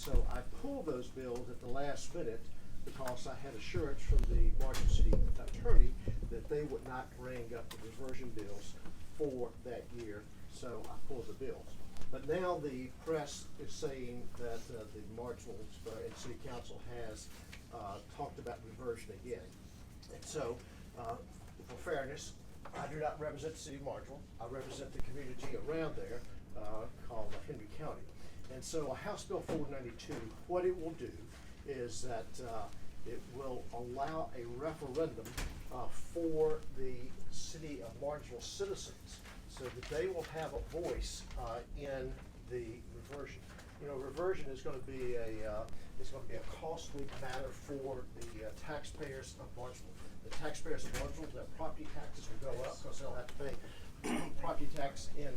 so I pulled those bills at the last minute because I had assurance from the Marshall City attorney that they would not bring up the reversion bills for that year, so I pulled the bills. But now the press is saying that the Marshall and City Council has talked about reversion again. And so, for fairness, I do not represent the City of Marshall. I represent the community around there called Henry County. And so House Bill 492, what it will do is that it will allow a referendum for the City of Martinsville citizens so that they will have a voice in the reversion. You know, reversion is going to be a costly matter for the taxpayers of Martinsville. The taxpayers of Martinsville, their property taxes will go up because they'll have to pay property tax in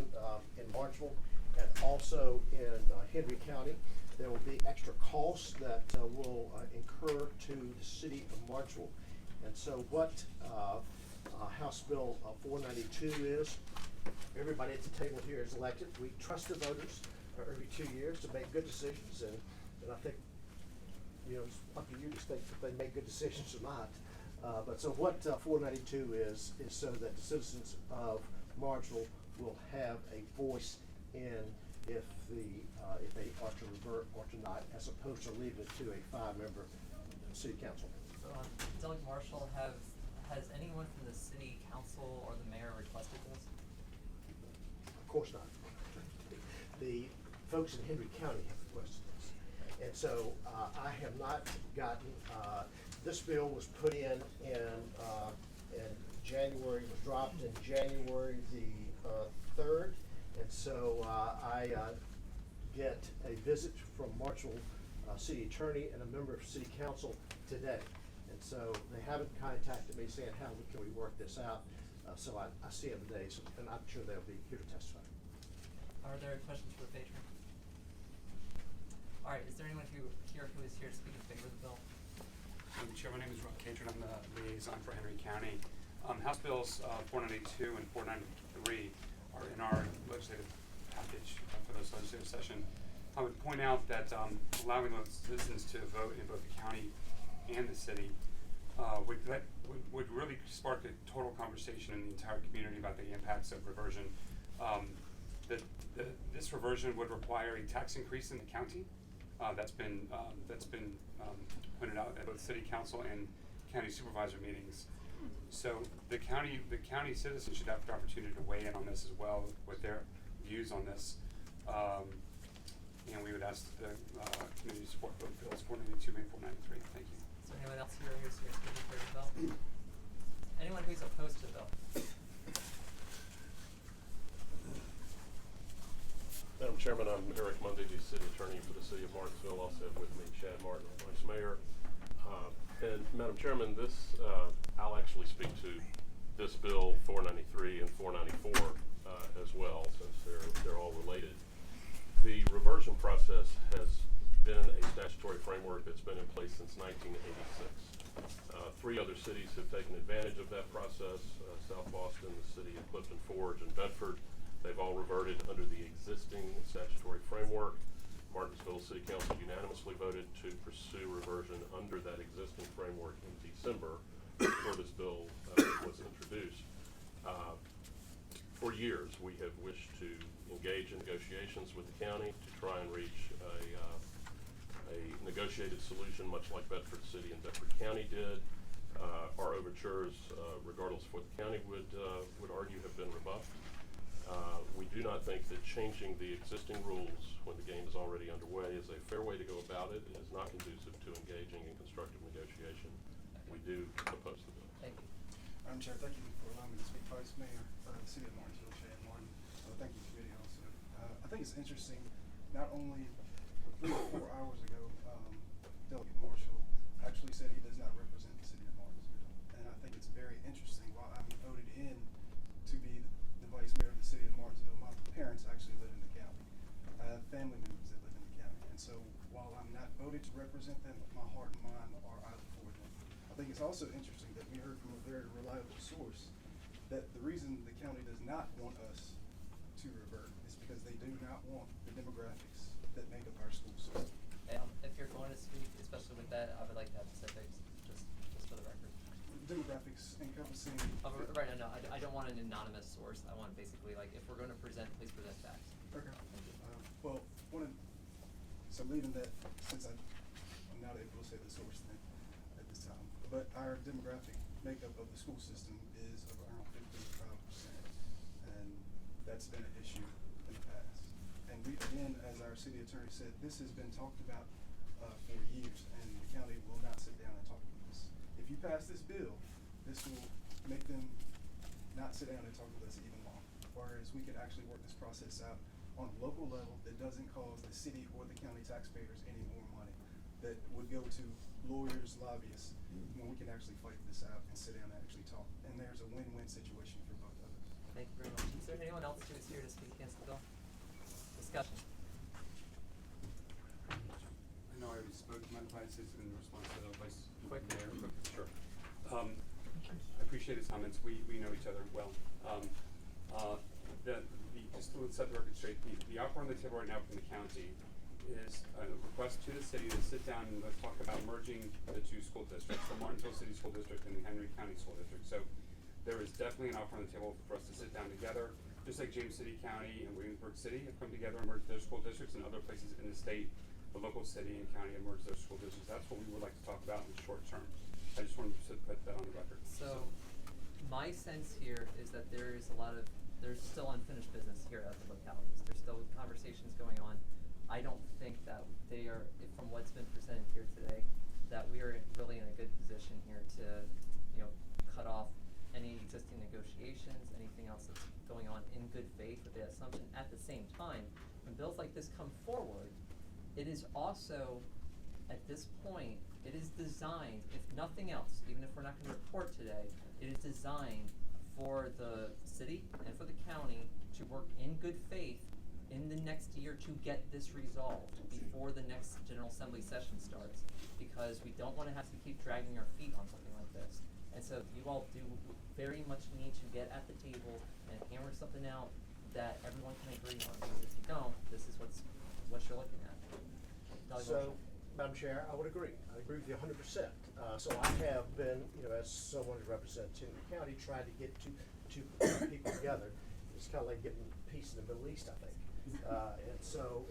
Martinsville and also in Henry County. There will be extra costs that will incur to the City of Martinsville. And so what House Bill 492 is, everybody at the table here is elected. We trust the voters every 2 years to make good decisions, and I think, you know, it's up to you to state if they make good decisions or not. But so what 492 is so that the citizens of Martinsville will have a voice in if they are to revert or to not, as opposed to leaving it to a 5-member city council. So, Delegate Marshall, has anyone from the city council or the mayor requested this? Of course not. The folks in Henry County have requested this. And so I have not gotten, this bill was put in January, was dropped in January the 3rd. And so I get a visit from Marshall City Attorney and a member of City Council today. And so they haven't contacted me saying, how can we work this out? So I see them today, so, and I'm sure they'll be here to testify. Are there questions for the patron? All right, is there anyone here who is here to speak in favor of the bill? Madam Chair, my name is Rob Catron. I'm the liaison for Henry County. House Bills 492 and 493 are in our legislative package for this legislative session. I would point out that allowing those citizens to vote in both the county and the city would really spark a total conversation in the entire community about the impacts of reversion. This reversion would require a tax increase in the county. That's been pointed out at both city council and county supervisor meetings. So the county citizens should have the opportunity to weigh in on this as well with their views on this. And we would ask the committee to support both bills 492 and 493. Thank you. Is there anyone else here who's here to speak in favor of the bill? Anyone who's opposed to the bill? Madam Chairman, I'm Eric Mundy, the City Attorney for the City of Martinsville. Also have with me Chad Martin, Vice Mayor. And Madam Chairman, I'll actually speak to this bill 493 and 494 as well, since they're all related. The reversion process has been a statutory framework that's been in place since 1986. 3 other cities have taken advantage of that process: South Boston, the city of Clifton Forge, and Bedford. They've all reverted under the existing statutory framework. Martinsville City Council unanimously voted to pursue reversion under that existing framework in December before this bill was introduced. For years, we have wished to engage in negotiations with the county to try and reach a negotiated solution, much like Bedford City and Bedford County did. Our overtures, regardless of what the county would argue, have been rebuffed. We do not think that changing the existing rules when the game is already underway is a fair way to go about it. It is not conducive to engaging in constructive negotiation. We do oppose the bill. Thank you. Madam Chair, thank you for allowing me to speak. Vice Mayor for the City of Martinsville, Chad Martin. Thank you, committee also. I think it's interesting, not only 3 or 4 hours ago, Delegate Marshall actually said he does not represent the City of Martinsville. And I think it's very interesting. While I'm voted in to be the Vice Mayor of the City of Martinsville, my parents actually live in the county. I have family members that live in the county. And so while I'm not voted to represent them, my heart and mind are out for them. I think it's also interesting that we heard from a very reliable source that the reason the county does not want us to revert is because they do not want the demographics that make up our school system. Yeah, same. Right, no, I don't want an anonymous source. I want basically, like, if we're gonna present, please present facts. Okay. Well, so leaving that, since I'm not able to say the source thing at this time, but our demographic makeup of the school system is around 55%, and that's been an issue in the past. And we, again, as our city attorney said, this has been talked about for years, and the county will not sit down and talk about this. If you pass this bill, this will make them not sit down and talk with us even longer. Whereas we could actually work this process out on a local level that doesn't cost the city or the county taxpayers any more money, that would go to lawyers, lobbyists, when we can actually fight this out and sit down and actually talk. And there's a win-win situation for both of us. Thank you very much. Is there anyone else who is here to speak against the bill? Discussion. I know I already spoke to my advice in response to the vice mayor, but sure. I appreciate his comments. We know each other well. Just to set the record straight, the offer on the table right now from the county is a request to the city to sit down and let's talk about merging the two school districts, the Martinsville City School District and the Henry County School District. So there is definitely an offer on the table for us to sit down together, just like James City County and Williamsburg City have come together and merged their school districts, and other places in the state, the local city and county have merged their school districts. That's what we would like to talk about in the short term. I just wanted to put that on the record. So, my sense here is that there's still unfinished business here at the localities. There's still conversations going on. I don't think that they are, from what's been presented here today, that we are really in a good position here to, cut off any existing negotiations, anything else that's going on in good faith with the assumption. At the same time, when bills like this come forward, it is also, at this point, it is designed, if nothing else, even if we're not gonna report today, it is designed for the city and for the county to work in good faith in the next year to get this resolved before the next General Assembly session starts, because we don't wanna have to keep dragging our feet on something like this. And so you all do very much need to get at the table and hammer something out that everyone can agree on, because if you don't, this is what you're looking at. Dolly So, Marshall. Madam Chair, I would agree. I agree with you 100%. So I have been, as someone who represents Henry County, tried to get two people together. It's kind of like getting peace in the Middle East, I think. And so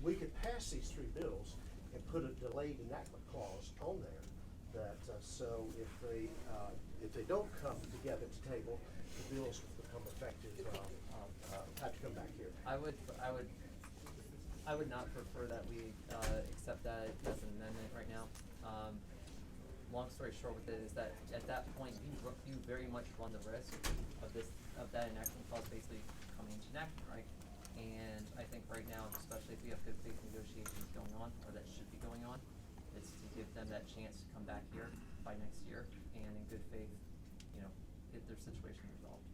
we could pass these three bills and put a delayed enactment clause on there that so if they don't come together at the table, the bills will become effective. Have to come back here. I would not prefer that we accept that as an amendment right now. Long story short with it is that at that point, you very much run the risk of that enactment clause basically coming into enactment, right? And I think right now, especially if we have good faith negotiations going on, or that should be going on, it's to give them that chance to come back here by next year and in good faith, get their situation resolved.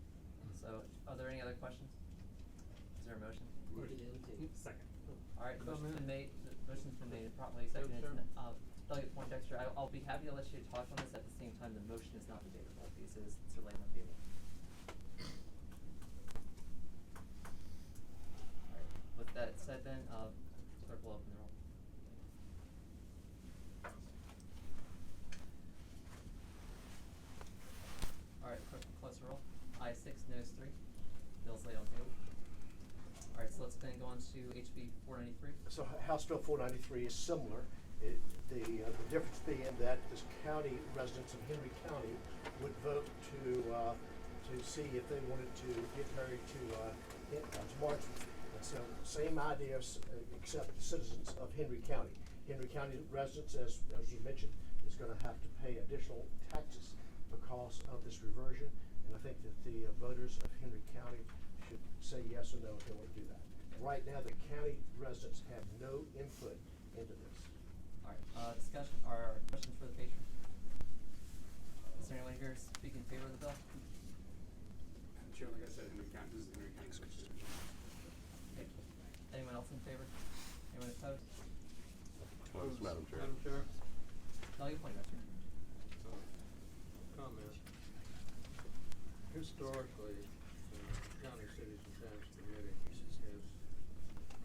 So, are there any other questions? Is there a motion? Second. All right, motion's been made and properly seconded. Delegate Poindexter, I'll be happy to let you talk on this. At the same time, the motion is not debatable because it's to lay on the table. All right, with that said then, clerk will open the roll. All right, clerk will close the roll. Ayes 6, noes 3. Bill's laid on the table. All right, so let's then go on to HB 493. So House Bill 493 is similar. The difference being that this county, residents of Henry County would vote to see if they wanted to get married to Martinsville. And so same ideas, except citizens of Henry County. Henry County residents, as you mentioned, is going to have to pay additional taxes because of this reversion. And I think that the voters of Henry County should say yes or no if they want to do that. Right now, the county residents have no input into this. All right, discussion or questions for the patron? Is there anyone here speak in favor of the bill? Madam Chair, like I said, Henry County, this is Henry County School District. Okay. Anyone else in favor? Anyone opposed? Close, Madam Chair. Madam Chair, Delegate Poindexter. comment. Historically, the County Cities and Towns Committee has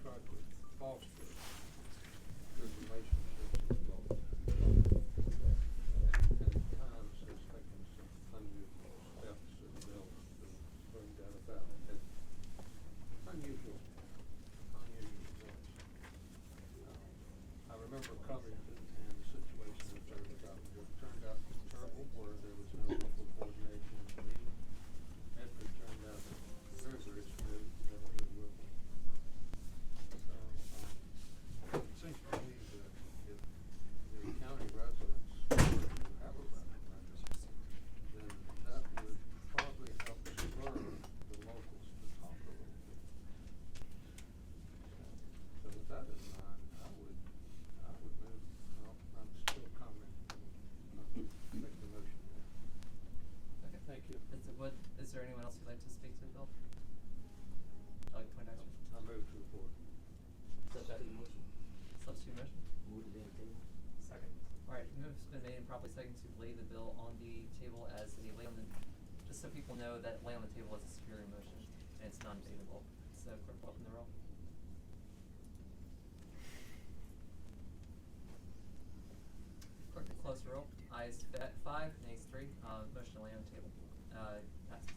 tried to foster good relationships with both. And at times has taken some undue for Covington and the situation that turned out terrible, where there was no local coordination in the meeting. Medford turned out very, very smooth, got on good with them. So, it seems to me that if the county residents have a running record, then that would probably help spur the locals to talk a little bit. So with that in mind, I would move, well, I'm still commenting, make the motion there. Okay. Thank you. Is there anyone else who'd like to speak to the bill? Doug Poindexter? I move to the board. Substitute motion. Substitute motion? Move the table. Second. Alright, move's been made and properly seconded to lay the bill on the table as a lay on the, just so people know that lay on the table is a superior motion and it's non-debatable. So clerk will open the roll. Clerk will close the roll. Ayes 5, nays 3. Motion to lay on the table. Passes.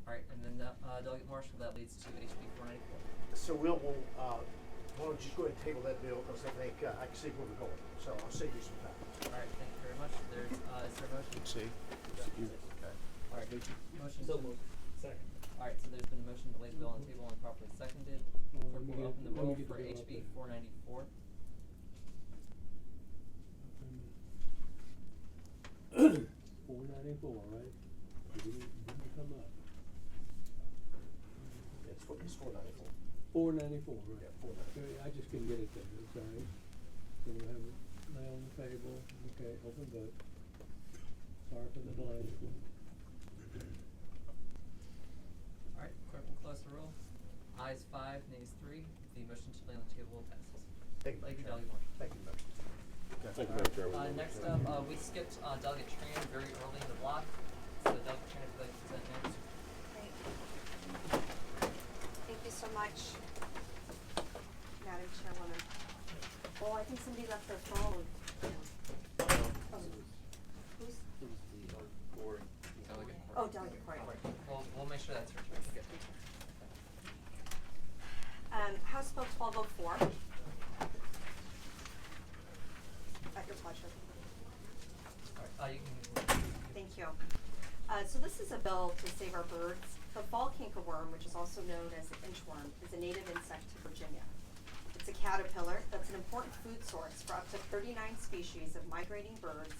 Alright, and then Delegate Marshall, that leads to HB 494. So we'll, why don't you just go ahead and table that bill, because I think I can see where we're going, so I'll save you some time. Alright, thank you very much. There's, is there a motion? See? Okay. Alright, motion So to. moved. Second. Alright, so there's been a motion to lay the bill on the table and properly seconded. Clerk will open the roll for HB 494. 494, right? It didn't come up. It's 494. 494, right? Yeah, 494. Okay, I just couldn't get it there, it's all right. So we have it lay on the table, okay, open vote. Sorry for the delay. Alright, clerk will close the roll. Ayes 5, nays 3. The motion to lay on the table passes. Thank you, Thank you, Madam Delegate Marshall. Thank you, Madam. Thank you, Madam Chairman. Next up, we skipped Delegate Tran very early in the block. So Delegate Tran, if you'd like to present next. Great. Thank you so much, Madam Chairwoman. Oh, I think somebody left their phone. Oh, who's? Delegate. Oh, Delegate Corey. We'll make sure that's her turn. Okay. House Bill 1204. At your pleasure. Alright, you can. Thank you. So this is a bill to save our birds. The fall cankerworm, which is also known as the inchworm, is a native insect to Virginia. It's a caterpillar that's an important food source for up to 39 species of migrating birds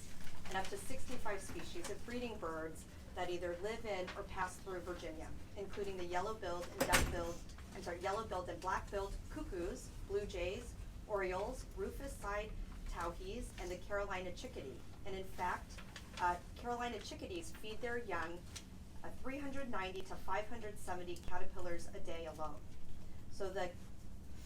and up to 65 species of breeding birds that either live in or pass through Virginia, including the yellow-billed and black-billed cuckoos, blue jays, orioles, rufous-side towhees, and the Carolina chickadee. And in fact, Carolina chickadees feed their young 390 to 570 caterpillars a day alone. So the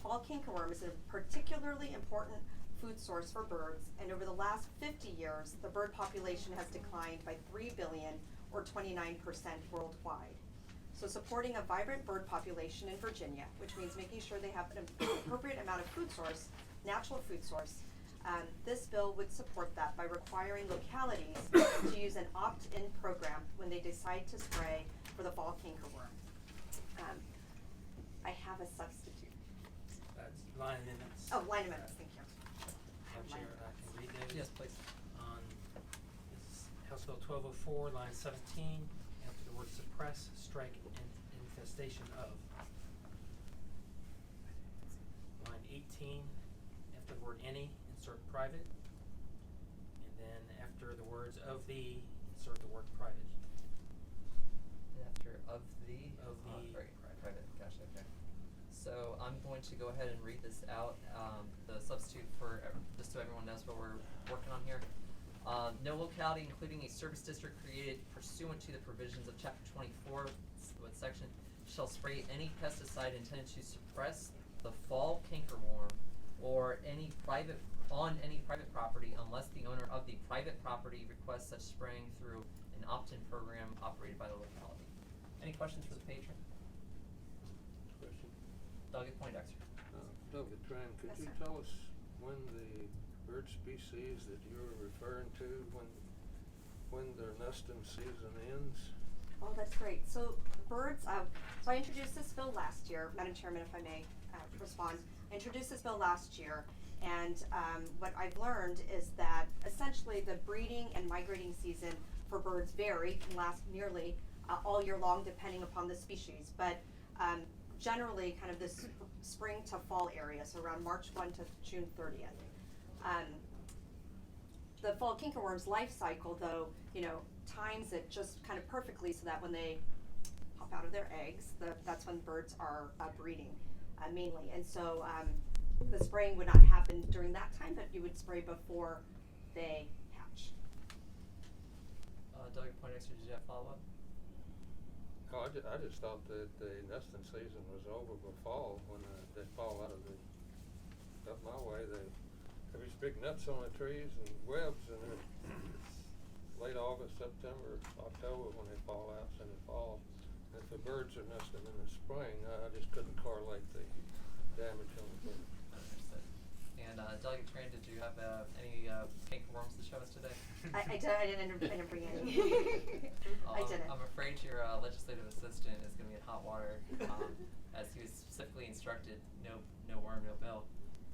fall cankerworm is a particularly important food source for birds, and over the last 50 years, the bird population has declined by 3 billion or 29% worldwide. So supporting a vibrant bird population in Virginia, which means making sure they have an appropriate amount of food source, natural food source, this bill would support that by requiring localities to use an opt-in program when they decide to spray for the fall cankerworm. I have a substitute. That's line amendments. Oh, line amendments, thank you. Madam Chair, I can read those. Yes, please. On, this is House Bill 1204, line 17, after the word suppress, strike infestation of. Line 18, after the word any, insert private. And then after the words of the, insert the word private. And after of the. Right. Private, gotcha, okay. So I'm going to go ahead and read this out. The substitute for, just so everyone knows what we're working on here. No locality, including a service district created pursuant to the provisions of Chapter 24, what section, shall spray any pesticide intended to suppress the fall cankerworm or on any private property unless the owner of the private property requests such spraying through an opt-in program operated by the locality. Any questions for the patron? Question. Delegate Poindexter. Delegate Tran, could Yes, you sir. tell us when the bird species that you're referring to, when their nesting season ends? Oh, that's great. So birds, so I introduced this bill last year, Madam Chairman, if I may respond. I introduced this bill last year, And what I've learned is that essentially the breeding and migrating season for birds vary, can last nearly all year long depending upon the species. But generally kind of this spring to fall area, so around March 1 to June 30th. The fall cankerworm's life cycle, though, times it just kind of perfectly so that when they pop out of their eggs, that's when birds are breeding mainly. And so the spraying would not happen during that time, but you would spray before they hatch. Doug Poindexter, did you have follow-up? Oh, I just thought that the nesting season was over by fall when they fall out of the, up my way, they have these big nuts on the trees and webs, and then it's late August, September, October when they fall out in the fall. If the birds are nesting in the spring, I just couldn't correlate the damage on the bird. Understood. And Delegate Tran, did you have any cankerworms to show us today? I didn't bring any. I didn't. I'm afraid your legislative assistant is going to be in hot water, as he was specifically instructed, no worm, no bill.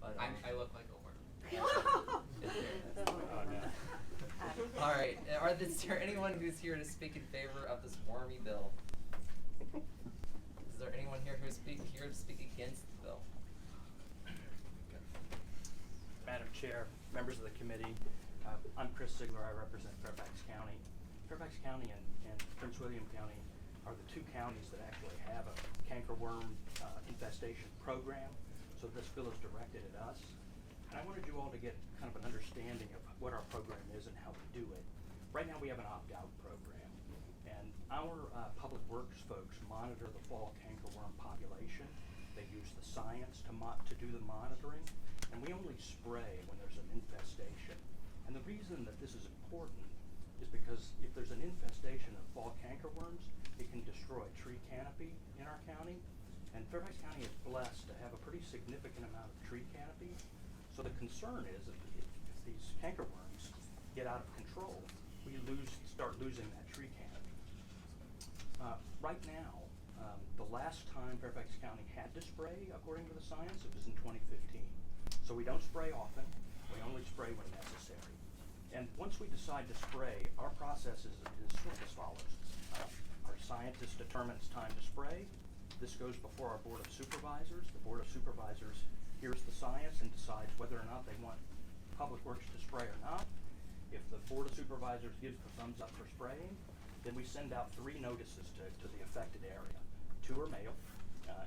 But I look like a worm. Oh, no. All right. Is there anyone who's here to speak in favor of this wormy bill? Is there anyone here who is here to speak against the bill? Madam Chair, members of the committee, I'm Chris Sigler. I represent Fairfax County. Fairfax County and Prince William County are the two counties that actually have a cankerworm infestation program. So this bill is directed at us. And I wanted you all to get kind of an understanding of what our program is and how we do it. Right now we have an opt-out program. And our public works folks monitor the fall cankerworm population. They use the science to do the monitoring. And we only spray when there's an infestation. And the reason that this is important is because if there's an infestation of fall cankerworms, it can destroy tree canopy in our county. And Fairfax County is blessed to have a pretty significant amount of tree canopy. So the concern is if these cankerworms get out of control, we start losing that tree canopy. Right now, the last time Fairfax County had to spray, according to the science, it was in 2015. So we don't spray often, we only spray when necessary. And once we decide to spray, our process is sort of as follows. Our scientist determines time to spray. This goes before our Board of Supervisors. The Board of Supervisors hears the science and decides whether or not they want Public Works to spray or not. If the Board of Supervisors gives the thumbs up for spraying, then we send out 3 notices to the affected area. 2 are mailed,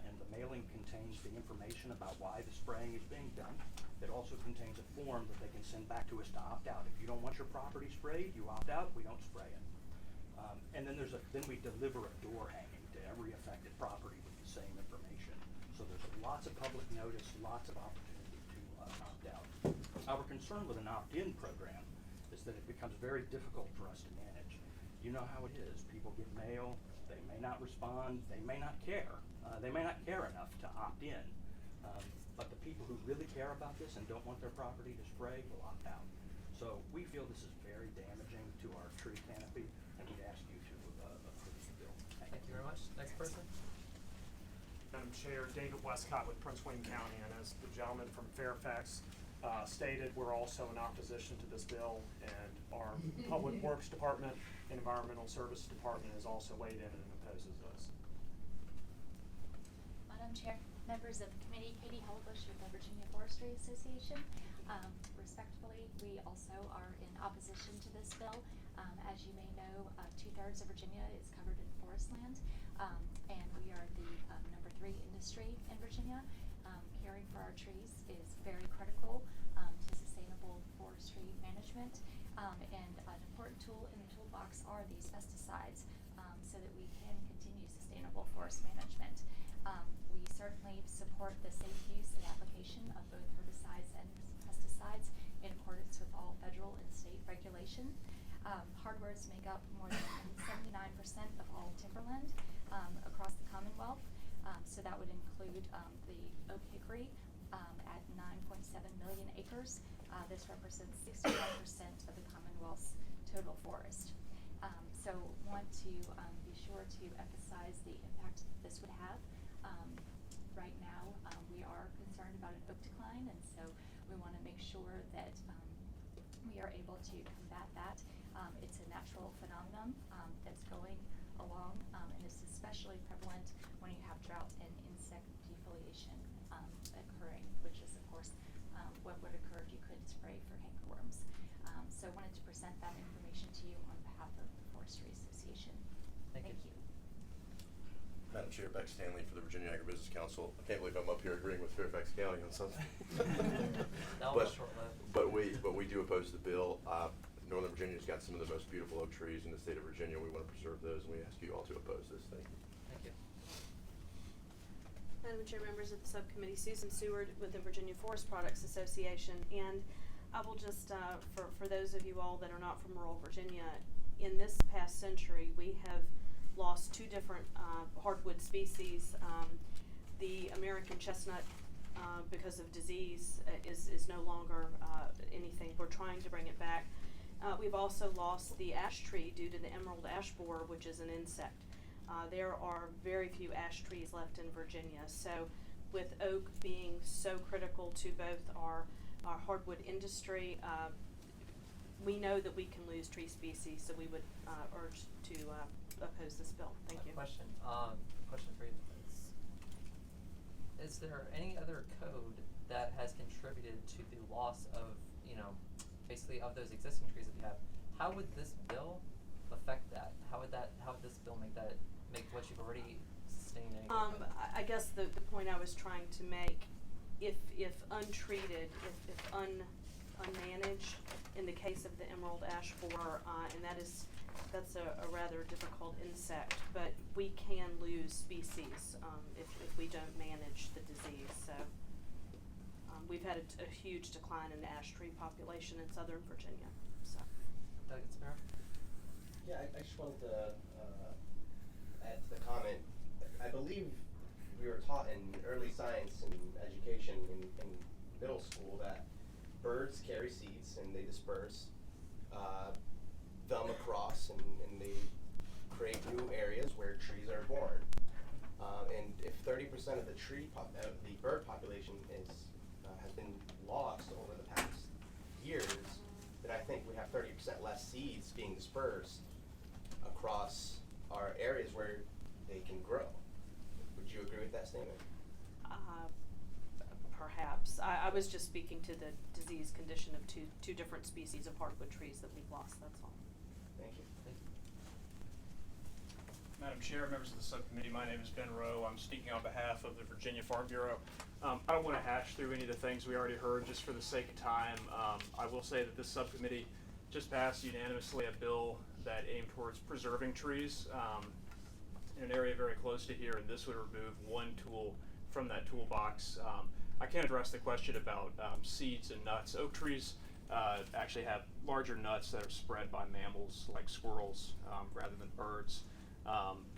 and the mailing contains the information about why the spraying is being done. It also contains a form that they can send back to us to opt out. If you don't want your property sprayed, you opt out, we don't spray it. And then then we deliver a door hanging to every affected property with the same information. So there's lots of public notice, lots of opportunity to opt out. Our concern with an opt-in program is that it becomes very difficult for us to manage. You know how it is. People get mail, they may not respond, they may not care. They may not care enough to opt in. But the people who really care about this and don't want their property to spray will opt out. So we feel this is very damaging to our tree canopy, and we'd ask you to approve the bill. Thank you very much. Next person. Madam Chair, David Westcott with Prince William County, and as the gentleman from Fairfax stated, we're also in opposition to this bill, and our Public Works Department and Environmental Services Department has also weighed in and opposes this. Madam Chair, members of the committee, Katie Helbush with the Virginia Forestry Association. Respectfully, we also are in opposition to this bill. As you may know, 2/3 of Virginia is covered in forest land, and we are the number 3 industry in Virginia. Caring for our trees is very critical to sustainable forestry management, and an important tool in the toolbox are these pesticides, so that we can continue sustainable forest management. We certainly support the safe use and application of both herbicides and pesticides in accordance with all federal and state regulation. Hardwoods make up more than 79% of all timberland across the Commonwealth. So that would include the oak hickory at 9.7 million acres. This represents 61% of the Commonwealth's total forest. So want to be sure to emphasize the impact this would have. Right now, we are concerned about an oak decline, and so we want to make sure that we are able to combat that. It's a natural phenomenon that's going along, and it's especially prevalent when you have drought and insect defoliation occurring, which is of course what would occur if you couldn't spray for cankerworms. So I wanted to present that information to you on behalf of the Forestry Association. Thank you. Madam Chair, Beck Stanley for the Virginia Agribusiness Council. I can't believe I'm up here agreeing with Fairfax County on something. That was short-lived. But we do oppose the bill. Northern Virginia's got some of the most beautiful oak trees in the state of Virginia. We want to preserve those, and we ask you all to oppose this. Thank you. Thank you. Madam Chair, members of the subcommittee, Susan Seward with the Virginia Forest Products Association, and I will just, for those of you all that are not from rural Virginia, in this past century, we have lost two different hardwood species. The American chestnut, because of disease, is no longer anything. We're trying to bring it back. We've also lost the ash tree due to the emerald ash borer, which is an insect. There are very few ash trees left in Virginia. So with oak being so critical to both our hardwood industry, we know that we can lose tree species, so we would urge to oppose this bill. Thank you. Question for you. Is there any other code that has contributed to the loss of, basically of those existing trees that we have? How would this bill affect that? How would this bill make what you've already sustained any different? I guess the point I was trying to make, if untreated, if unmanaged, in the case of the emerald ash borer, and that's a rather difficult insect, but we can lose species if we don't manage the disease. So we've had a huge decline in the ash tree population in southern Virginia. So. Doug Smith? Yeah, I just wanted to add to the comment. I believe we were taught in early science and education in middle school that birds carry seeds and they disperse them across and they create new areas where trees are born. And if 30% of the the bird population has been lost over the past years, then I think we have 30% less seeds being dispersed across our areas where they can grow. Would you agree with that statement? Perhaps. I was just speaking to the disease condition of two different species of hardwood trees that we've lost, that's all. Thank you. Madam Chair, members of the subcommittee, my name is Ben Rowe. I'm speaking on behalf of the Virginia Farm Bureau. I don't want to hash through any of the things we already heard just for the sake of time. I will say that this subcommittee just passed unanimously a bill that aimed towards preserving trees in an area very close to here, and this would remove one tool from that toolbox. I can't address the question about seeds and nuts. Oak trees actually have larger nuts that are spread by mammals like squirrels rather than birds.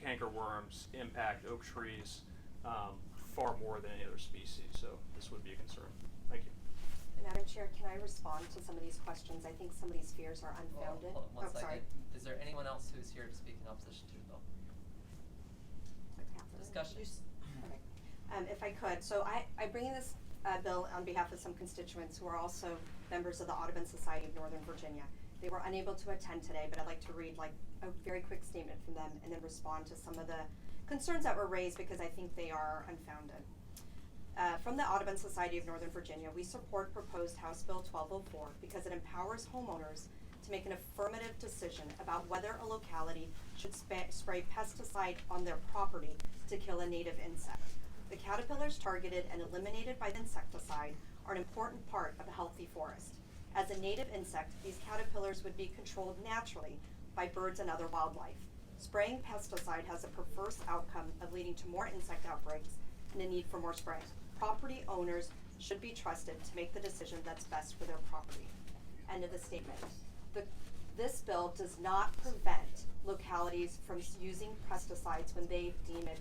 Cankerworms impact oak trees far more than any other species, so this would be a concern. Thank you. Madam Chair, can I respond to some of these questions? I think some of these fears are unfounded. Well, hold on one second. Sorry. Is there anyone else who's here to speak in opposition to the bill? Discussion. Okay. If I could, so I bring in this bill on behalf of some constituents who are also members of the Audubon Society of Northern Virginia. They were unable to attend today, but I'd like to read a very quick statement from them and then respond to some of the concerns that were raised because I think they are unfounded. From the Audubon Society of Northern Virginia, we support proposed House Bill 1204 because it empowers homeowners to make an affirmative decision about whether a locality should spray pesticide on their property to kill a native insect. The caterpillars targeted and eliminated by the insecticide are an important part of a healthy forest. As a native insect, these caterpillars would be controlled naturally by birds and other wildlife. Spraying pesticide has a perverse outcome of leading to more insect outbreaks and a need for more spraying. Property owners should be trusted to make the decision that's best for their property. End of the statement. This bill does not prevent localities from using pesticides when they deem it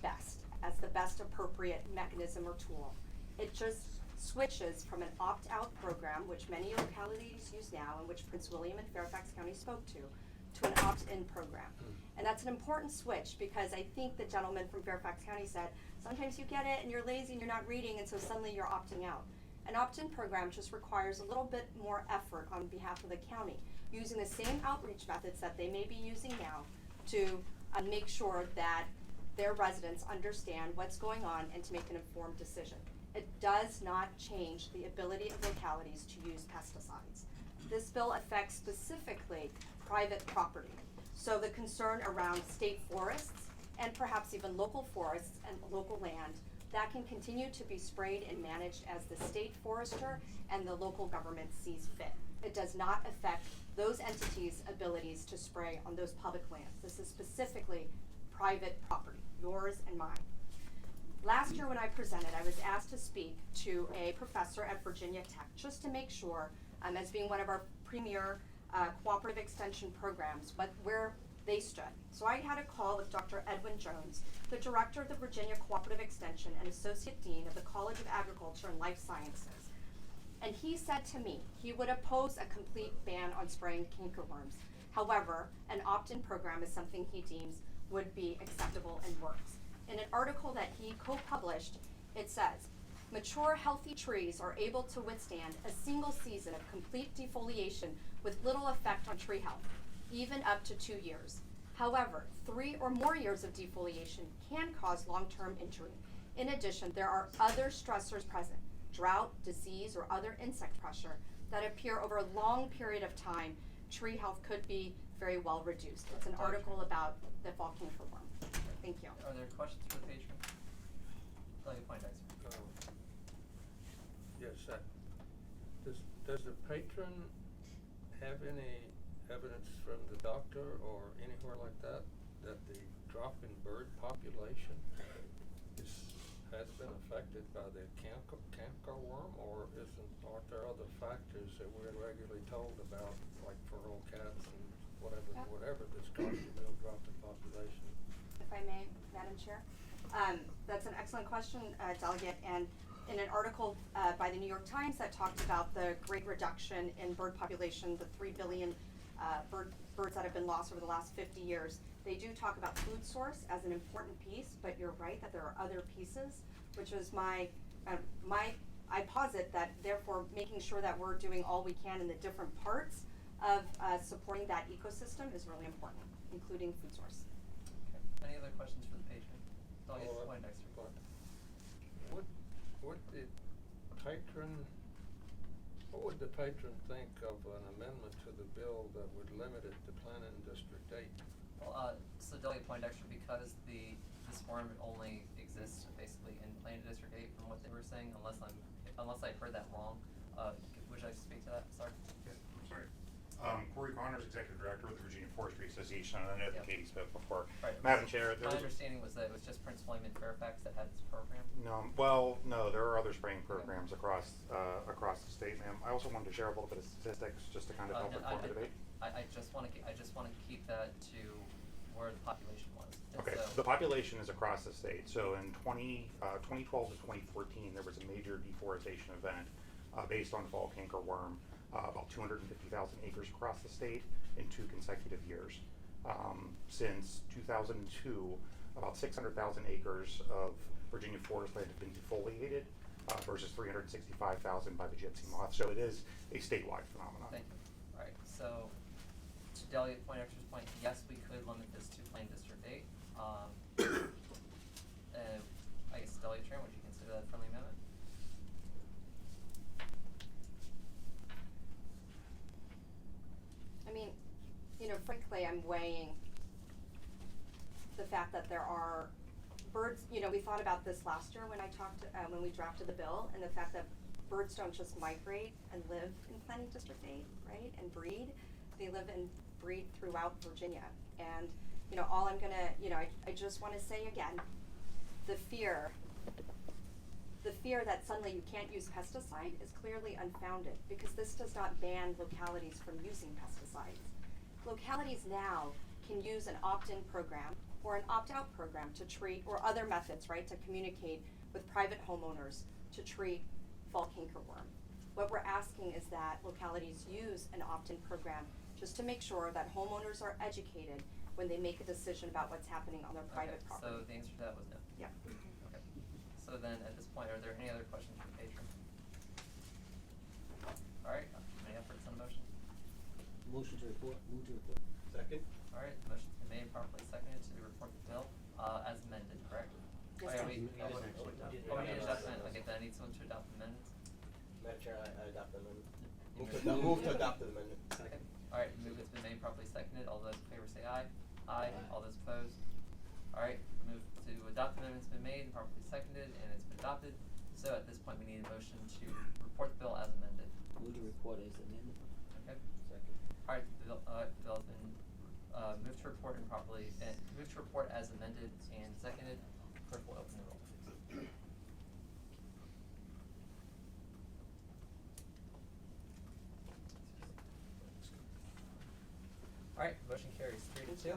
best, as the best appropriate mechanism or tool. It just switches from an opt-out program, which many localities use now and which Prince William and Fairfax County spoke to an opt-in program. And that's an important switch because I think the gentleman from Fairfax County said, sometimes you get it and you're lazy and you're not reading and so suddenly you're opting out. An opt-in program just requires a little bit more effort on behalf of the county, using the same outreach methods that they may be using now to make sure that their residents understand what's going on and to make an informed decision. It does not change the ability of localities to use pesticides. This bill affects specifically private property. So the concern around state forests and perhaps even local forests and local land that can continue to be sprayed and managed as the state forester and the local government sees fit. It does not affect those entities' abilities to spray on those public lands. This is specifically private property, yours and mine. Last year when I presented, I was asked to speak to a professor at Virginia Tech just to make sure, as being one of our premier cooperative extension programs, where they stood. So I had a call with Dr. Edwin Jones, the director of the Virginia Cooperative Extension and Associate Dean of the College of Agriculture and Life Sciences. And he said to me he would oppose a complete ban on spraying cankerworms. However, an opt-in program is something he deems would be acceptable and works. In an article that he co-published, it says, mature, healthy trees are able to withstand a single season of complete defoliation with little effect on tree health, even up to 2 years. However, 3 or more years of defoliation can cause long-term injury. In addition, there are other stressors present, drought, disease, or other insect pressure that appear over a long period of time. Tree health could be very well reduced. It's an article about the fall cankerworm. Thank you. Are there questions for the patron? Delegate Poindexter. Yes, does the patron have any evidence from the doctor or anywhere like that the drop in bird population has been affected by the cankerworm, or aren't there other factors that we're regularly told about, like feral cats and whatever that's causing the drop in population? If I may, Madam Chair. That's an excellent question, Delegate, and in an article by the New York Times that talked about the great reduction in bird population, the 3 billion birds that have been lost over the last 50 years, they do talk about food source as an important piece, but you're right that there are other pieces, which is I posit that therefore making sure that we're doing all we can in the different parts of supporting that ecosystem is really important, including food source. Okay. Any other questions for the patron? Delegate Poindexter. What would the patron think of an amendment to the bill that would limit it to planning district 8? Well, so Delegate Poindexter, because this form only exists basically in planning district 8 from what they were saying, unless I heard that wrong. Would you like to speak to that? Sorry. Yeah, I'm sorry. Corey Connors, Executive Director with the Virginia Forestry Association, and I know that Katie spoke before. Right. Madam Chair, my understanding was that it was just Prince William and Fairfax that had this program. No, there are other spraying programs across the state, ma'am. I also wanted to share a little bit of statistics just to kind of help inform the debate. I just want to keep that to where the population was. And Okay, so the population is across the state. So in 2012 to 2014, there was a major deforestation event based on fall cankerworm, about 250,000 acres across the state in 2 consecutive years. Since 2002, about 600,000 acres of Virginia forest land have been defoliated versus 365,000 by the gypsy moth. So it is a statewide phenomenon. Thank you. All right. So to Delegate Poindexter's point, yes, we could limit this to Plain District 8. I guess Delegate Chair, would you consider that a friendly amendment? I mean, frankly, I'm weighing the fact that there are birds. We thought about this last year when when we drafted the bill, and the fact that birds don't just migrate and live in Planning District 8, right, and breed. They live and breed throughout Virginia. And, all I'm gonna, I just want to say again, the fear that suddenly you can't use pesticide is clearly unfounded, because this does not ban localities from using pesticides. Localities now can use an opt-in program or an opt-out program to treat, or other methods, right, to communicate with private homeowners to treat fall cankerworm. What we're asking is that localities use an opt-in program just to make sure that homeowners are educated when they make a decision about what's happening on their private property. So the answer to that was no. Yeah. Okay. So then, at this point, are there any other questions from the patron? report, move to report. Second? Alright, motion's been made and properly seconded to report the bill, as amended, correct? Yes, Oh, yeah, sir. we Oh, didn't actually adopt. did. Oh, we did adopt the amendment, okay, then I need someone to adopt the amendments. Madam Chair, I adopt the amendment. You Move to move- adopt, move to adopt the amendment. Second. Alright, move has been made, properly seconded, all those in favor say aye. Aye. All those opposed? Alright, move to adopt the amendment's been made and properly seconded, and it's been adopted. So at this point, we need a motion to report the bill as amended. Move to report as amended. Okay? Second. Alright, the bill has been, moved to report and properly, moved to report as amended and seconded. Clerk will open the roll, please. Alright, motion carries 3-2.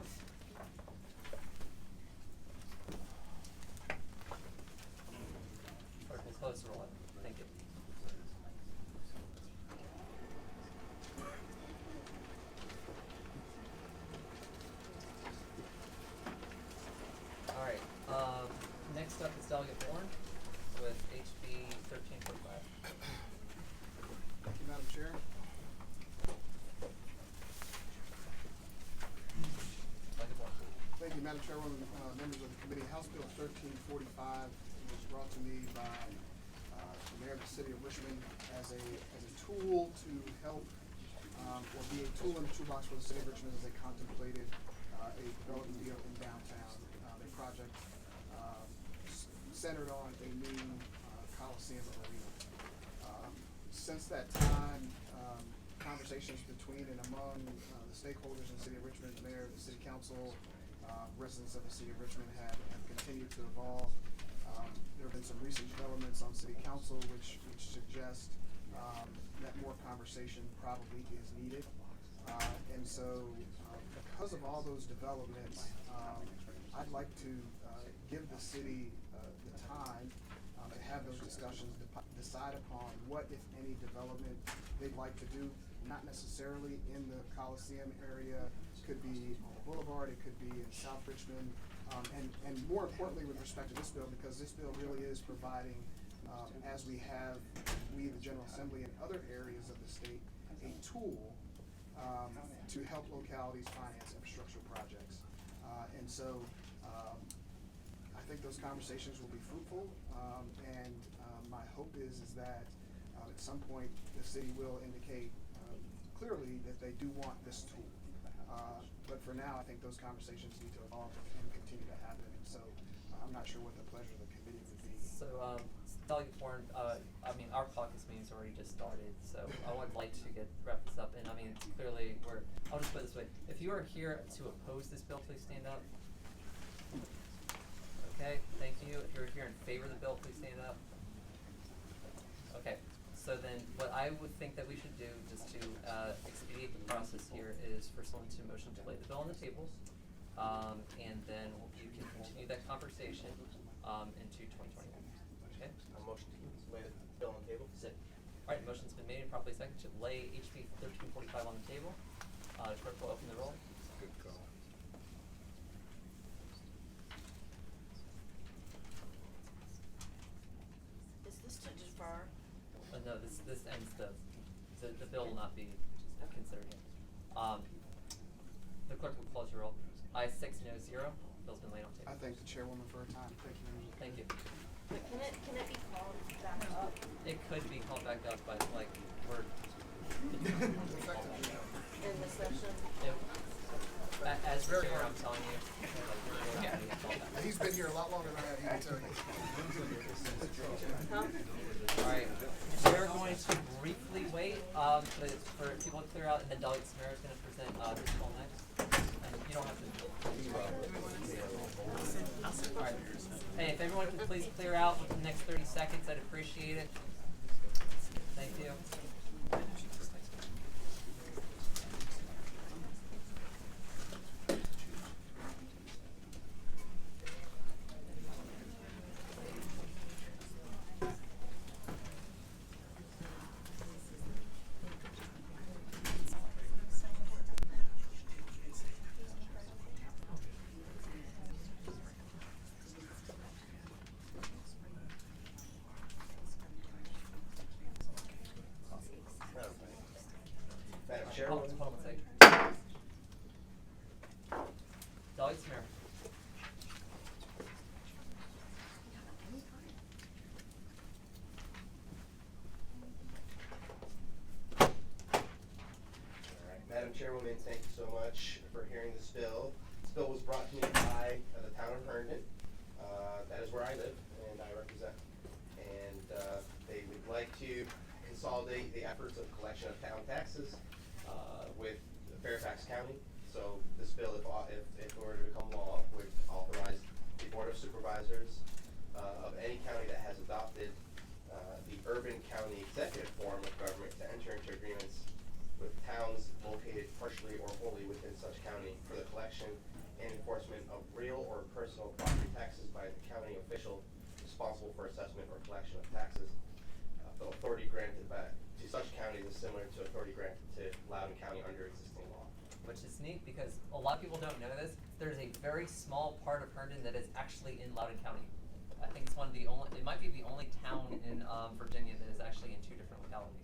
Clerk will close the roll. Thank you. Alright, next up is Delegate Bourne with HB 1345. Thank you, Madam Chair. Delegate Bourne. Thank you, Madam Chairwoman, members of the committee. House Bill 1345 was brought to me by the mayor of the city of Richmond as a tool to help, or be a tool in the toolbox for the city of Richmond as they contemplated a development deal in downtown, a project centered on a new Coliseum arena. Since that time, conversations between and among the stakeholders in the city of Richmond, the mayor, the city council, residents of the city of Richmond have continued to evolve. There have been some recent developments on city council which suggest that more conversation probably is needed. And so because of all those developments, I'd like to give the city the time to have those discussions, decide upon what, if any, development they'd like to do, not necessarily in the Coliseum area. Could be on the boulevard, it could be in South Richmond, and more importantly with respect to this bill, because this bill really is providing, as we have, we the General Assembly and other areas of the state, a tool to help localities finance infrastructure projects. And so I think those conversations will be fruitful, and my hope is that at some point the city will indicate clearly that they do want this tool. But for now, I think those conversations need to evolve and continue to happen, and so I'm not sure what the pleasure of the committee would be. So, Delegate Bourne, I mean, our caucus meeting's already just started, so I would like to wrap this up, and I mean, clearly, I'll just put it this way, if you are here to oppose this bill, please stand up. Okay, thank you. If you're here in favor of the bill, please stand up. Okay, so then what I would think that we should do, just to expedite the process here, is for someone to motion to lay the bill on the table, and then you can continue that conversation into 2021. Okay? A motion to lay the bill on the table. Sit. All right, motion's been made and properly seconded to lay HB 1345 on the table. Clerk will open the roll. Good call. Is this to defer? No, this ends the bill will not be considered here. The clerk will close your roll. Ayes 6, no 0. Bill's been laid on table. I thank the chairwoman for her time. Thank you, members of the Thank you. But can it be called back up? It could be called back up, but like we're In the session? as chair, I'm telling you, like we're getting it called back. He's been here a lot longer than I have, he can tell you. Huh? Alright, we're going to briefly wait for people to clear out, and then Delegate Samara is going to present this bill next. And you don't have to. Alright. Hey, if everyone could please clear out within the next 30 seconds, I'd appreciate it. Thank you. Madam Chair. Hold on one second. Chairwoman, thank you so much for hearing this bill. This bill was brought to me by the town of Herndon. That is where I live and I represent. And they would like to consolidate the efforts of collection of town taxes with Fairfax County. So this bill, if it were to become law, would authorize the Board of Supervisors of any county that has adopted the urban county executive form of government to enter into agreements with towns located partially or wholly within such county for the collection and enforcement of real or personal property taxes by the county official responsible for assessment or collection of taxes. The authority granted to such counties is similar to authority granted to Loudoun County under existing law. Which is neat because a lot of people don't know this. There's a very small part of Herndon that is actually in Loudoun County. I think it's one of the only, it might be the only town in Virginia that is actually in 2 different localities.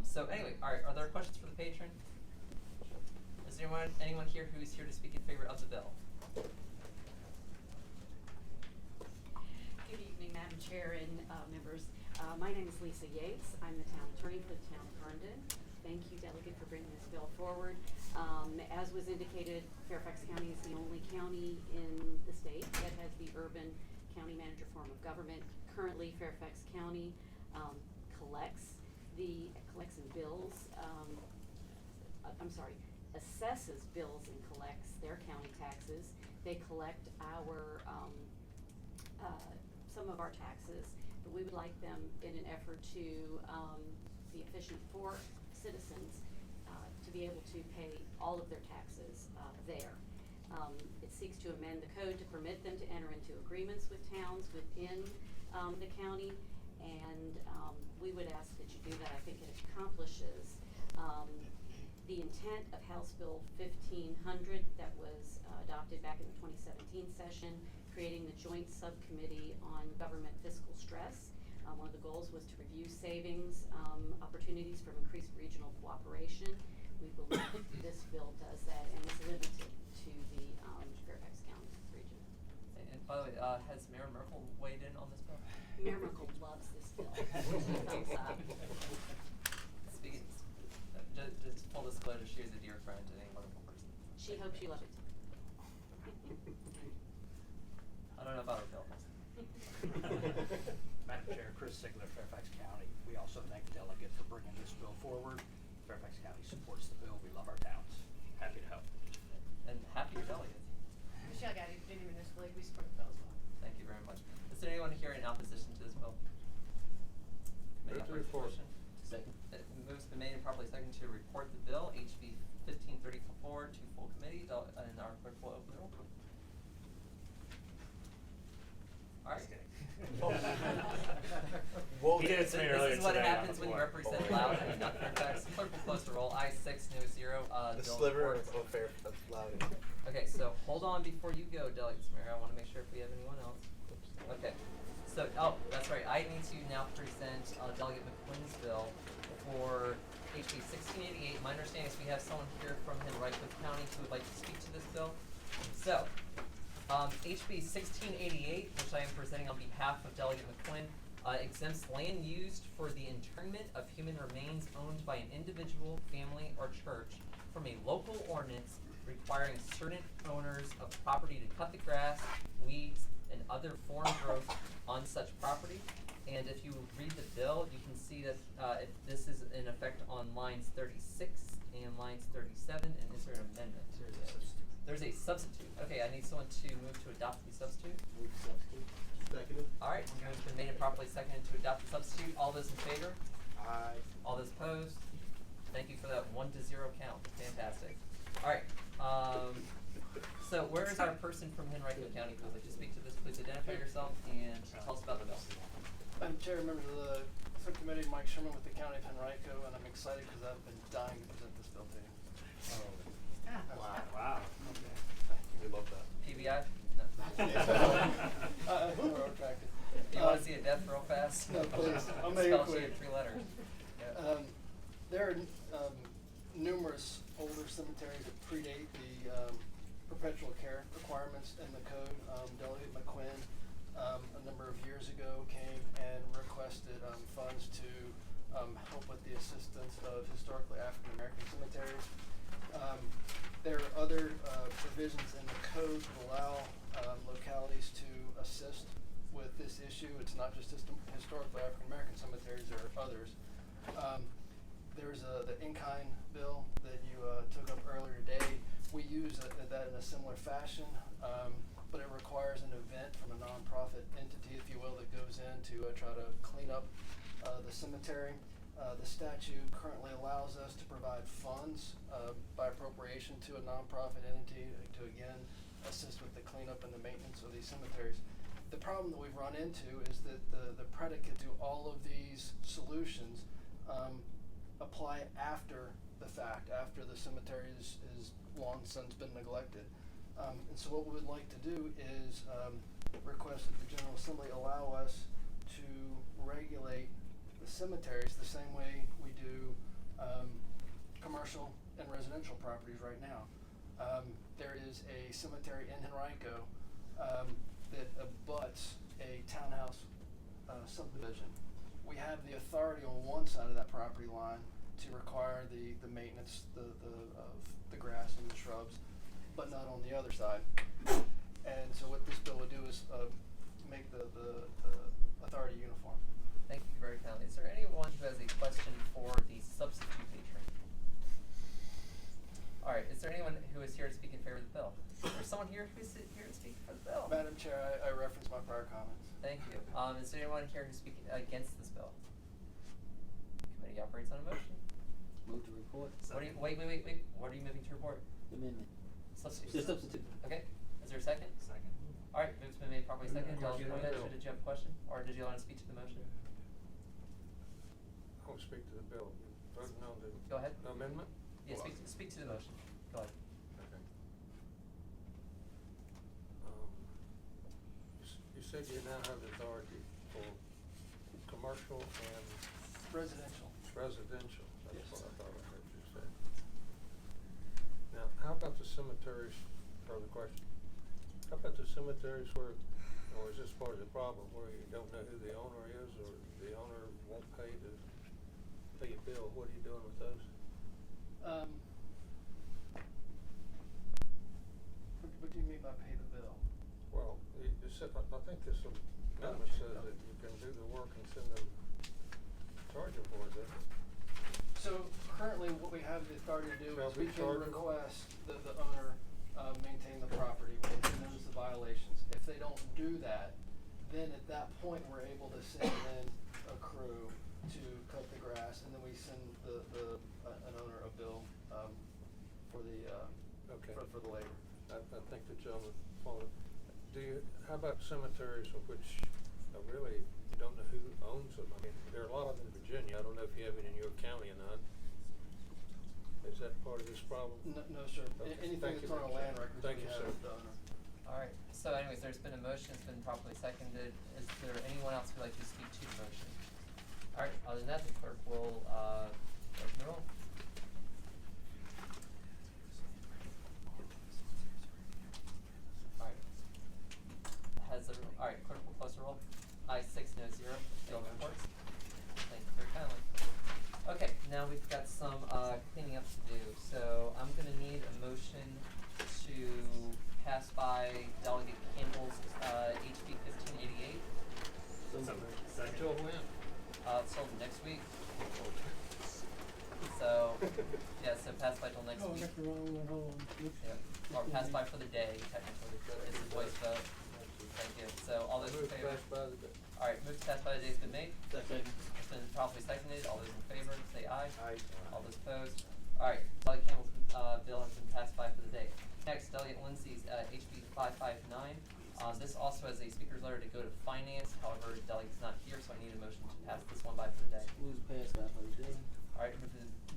So anyway, alright, are there questions for the patron? Is there anyone here who is here to speak in favor of the bill? Good evening, Madam Chair and members. My name is Lisa Yates. I'm the town attorney for the town of Herndon. Thank you, delegate, for bringing this bill forward. As was indicated, Fairfax County is the only county in the state that has the urban county manager form of government. Currently, Fairfax County collects and bills, assesses bills and collects their county taxes. They collect our, some of our taxes, but we would like them in an effort to be efficient for citizens to be able to pay all of their taxes there. It seeks to amend the code to permit them to enter into agreements with towns within the county, and we would ask that you do that. I think it accomplishes the intent of House Bill 1500 that was adopted back in the 2017 session, creating the Joint Subcommittee on Government Fiscal Stress. One of the goals was to review savings opportunities from increased regional cooperation. We believe this bill does that and is limited to the Fairfax County region. And by the way, has Mayor Merkel weighed in on this bill? Mayor Merkel loves this bill. Thumbs up. Speaking, just full disclosure, she is a dear friend and a wonderful person. She hopes you love it. I don't know about our bill. Madam Chair, Chris Sigler, Fairfax County. We also thank the delegate for bringing this bill forward. Fairfax County supports the bill. We love our towns. Happy to help. And happy your delegates. Michelle Gaddy, Virginia Municipal League, we support the bill as well. Thank you very much. Is there anyone here in opposition to this bill? Move to report. Second. Move's been made and properly seconded to report the bill, HB 1534, to full committee, and our clerk will open the roll. Alright. He did it to me earlier This is what today on happens the when you floor. represent Loudoun and not Fairfax. Clerk will close the roll. I 6 no 0. The bill sliver reports. of Fairfax Loudoun. Okay, so hold on before you go, Delegates Mayor. I want to make sure if we have anyone else. Okay. So, that's right. I need to now present Delegate McQuinn's bill for HB 1688. My understanding is we have someone here from Henrico County who would like to speak to this bill. So, HB 1688, which I am presenting on behalf of Delegate McQuinn, exempts land used for the internment of human remains owned by an individual, family, or church from a local ordinance requiring certain owners of property to cut the grass, weeds, and other foreign growth on such property. And if you read the bill, you can see that this is in effect on lines 36 and lines 37. And is there an amendment? There's a substitute. Okay, I need someone to move to adopt the substitute. Move the substitute. Seconded. All right, it's been made and properly seconded to adopt the substitute. All those in favor? Aye. All those opposed? Thank you for that 1-0 count. Fantastic. All right. So where is our person from Henrico County who would like to speak to this? Please identify yourself and tell us about the bill. Madam Chair, members of the subcommittee, Mike Sherman with the County of Henrico, and I'm excited because I've been dying to present this bill to you. Wow. Okay. We love that. PBI? No. Retracted. You want to see a death real fast? No, please. I'll make it Spell sheet quick. in 3 letters. Yeah. There are numerous older cemeteries that predate the perpetual care requirements in the code. Delegate McQuinn, a number of years ago, came and requested funds to help with the assistance of historically African American cemeteries. There are other provisions in the code that allow localities to assist with this issue. It's not just historically African American cemeteries, there are others. There's the in-kind bill that you took up earlier today. We use that in a similar fashion, but it requires an event from a nonprofit entity, if you will, that goes in to try to clean up the cemetery. The statute currently allows us to provide funds by appropriation to a nonprofit entity to again assist with the cleanup and the maintenance of these cemeteries. The problem that we've run into is that the predicate to all of these solutions apply after the fact, after the cemetery is long since been neglected. And so what we would like to do is request that the General Assembly allow us to regulate the cemeteries the same way we do commercial and residential properties right now. There is a cemetery in Henrico that abuts a townhouse subdivision. We have the authority on one side of that property line to require the maintenance of the grass and the shrubs, but not on the other side. And so what this bill would do is make the authority uniform. Thank you very kindly. Is there anyone who has a question for the substitute patron? All right, is there anyone who is here to speak in favor of the bill? Is there someone here who's here to speak for the bill? Madam Chair, I referenced my prior comments. Thank you. Is there anyone here who's speaking against this bill? Committee operates on a motion. Move to report. What are you, wait. What are you moving to report? Amendment. Substitute. The substitute. Okay. Is there a second? Second. All right. Move's been made properly seconded. Yeah, Did you yeah. have a question, or did you want to speak to the motion? I want to speak to the bill. Voting on the Go ahead. amendment? Yeah. Speak to the motion. Go ahead. Okay. You said you now have the authority for commercial and Residential. residential. That's Yes. what I thought I heard you say. Now, how about the cemeteries, further question? How about the cemeteries where, or is this part of the problem, where you don't know who the owner is, or the owner won't pay a bill? What are you doing with those? What do you mean by pay the bill? Well, you said, I think this amendment says that you can do the work and send them, charge them for it, doesn't it? So currently what we have the authority to do Shall is we we can charge them? request that the owner maintain the property when he knows the violations. If they don't do that, then at that point we're able to send in a crew to cut the grass, and then we send an owner a bill for the Okay. for the labor. I think the gentleman followed. How about cemeteries of which really you don't know who owns them? I mean, there are a lot of them in Virginia. I don't know if you have any in your county or not. Is that part of this problem? No, sir. Okay. Anything Thank that's you, on our Mr. land Chairman. records, Thank we you, have sir. the owner. All right. So anyways, there's been a motion. It's been properly seconded. Is there anyone else who'd like to speak to the motion? All right. Other than that, the clerk will open the roll. All right. All right. Clerk will close the roll. Aye 6, no 0. Bill reports. Thank you very kindly. Okay. Now we've got some cleaning up to do. So I'm gonna need a motion to pass by Delegate Campbell's HB 1588. Until when? Till next week. So, yeah, so pass by till next Oh, I week. got the wrong one, hold on. Oops. Yeah, or pass by for the day, technically. It's a voice vote. Thank you. So all those in Move favor? pass by the day. All right, move to pass by the day has been made. Second. It's been properly seconded. All those in favor, say aye. Aye. All those opposed. All right, Delegate Campbell's bill has been passed by for the day. Next, Delegate Lindsay's HB 559. This also has a speaker's letter to go to finance. However, Delegate's not here, so I need a motion to pass this one by for the day. Move pass by for the day. All right,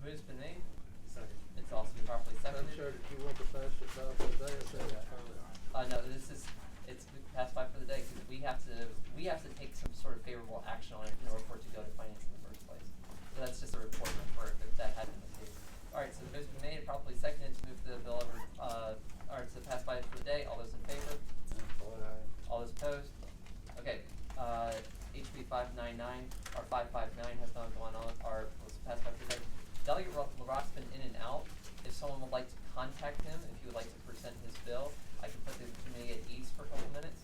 move's been made. Second. It's also been properly Madam seconded. Chair, did you want to pass it by for the day or is that a comment? No, it's passed by for the day because we have to take some sort of favorable action on it in order for it to go to finance in the first place. So that's just a report for it if that hadn't been made. All right, so the move's been made, properly seconded to move the bill over, or to pass by for the day. All those in favor? All those opposed? Okay, HB 599 or 559 has not gone on or was passed by for the day. Delegate LaRock's been in and out. if someone would like to contact him, if he would like to present his bill, I can put the committee at ease for a couple minutes.